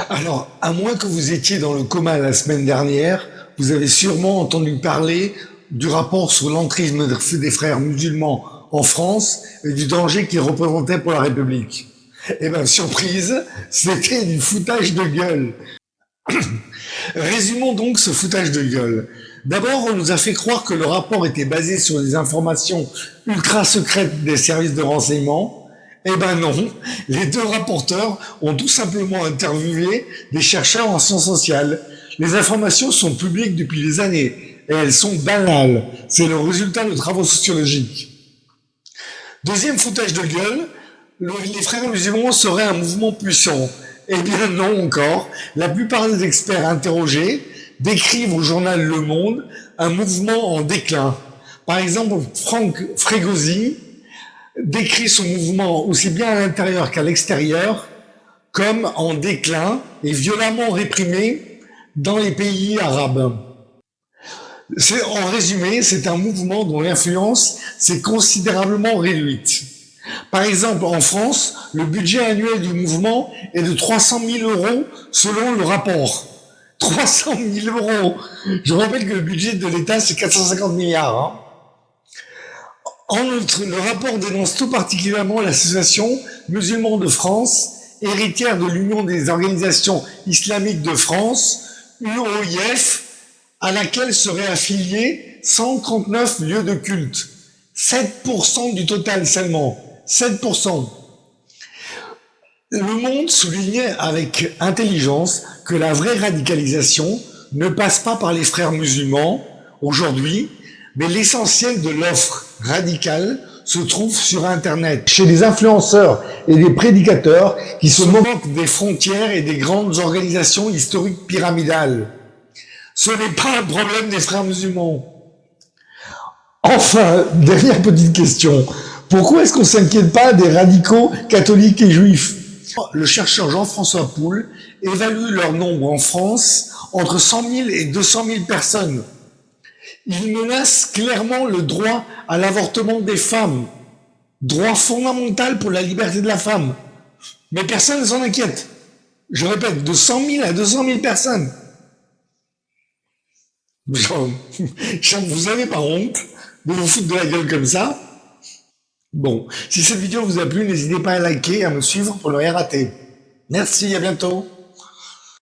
Alors, à moins que vous étiez dans le coma la semaine dernière, vous avez sûrement entendu parler du rapport sur l'entrisme des frères musulmans en France et du danger qu'il représentait pour la République. Eh bien, surprise, c'était du foutage de gueule. Résumons donc ce foutage de gueule. D'abord, on nous a fait croire que le rapport était basé sur des informations ultra secrètes des services de renseignement. Eh ben non, les deux rapporteurs ont tout simplement interviewé des chercheurs en sciences sociales. Les informations sont publiques depuis des années et elles sont banales. C'est le résultat de travaux sociologiques. Deuxième foutage de gueule, les frères musulmans seraient un mouvement puissant. Eh bien non encore. La plupart des experts interrogés décrivent au journal Le Monde un mouvement en déclin. Par exemple, Franck Frégosi décrit son mouvement aussi bien à l'intérieur qu'à l'extérieur comme en déclin et violemment réprimé dans les pays arabes. En résumé, c'est un mouvement dont l'influence s'est considérablement réduite. Par exemple, en France, le budget annuel du mouvement est de 300 000 euros selon le rapport. 300 000 euros. Je rappelle que le budget de l'État, c'est 450 milliards. Hein. En outre, le rapport dénonce tout particulièrement l'association Musulmans de France, héritière de l'Union des organisations islamiques de France, UOIF, à laquelle seraient affiliés 139 lieux de culte. 7% du total seulement. 7%. Le Monde soulignait avec intelligence que la vraie radicalisation ne passe pas par les frères musulmans aujourd'hui, mais l'essentiel de l'offre radicale se trouve sur Internet, chez les influenceurs et les prédicateurs qui se moquent des frontières et des grandes organisations historiques pyramidales. Ce n'est pas un problème des frères musulmans. Enfin, dernière petite question. Pourquoi est-ce qu'on ne s'inquiète pas des radicaux catholiques et juifs? Le chercheur Jean-François Poul évalue leur nombre en France entre 100 000 et 200 000 personnes. Ils menacent clairement le droit à l'avortement des femmes, droit fondamental pour la liberté de la femme. Mais personne ne s'en inquiète. Je répète, de 100 000 à 200 000 personnes. Vous n'avez pas honte de vous foutre de la gueule comme ça? Bon, si cette vidéo vous a plu, n'hésitez pas à liker et à me suivre pour ne rien rater. Merci, à bientôt.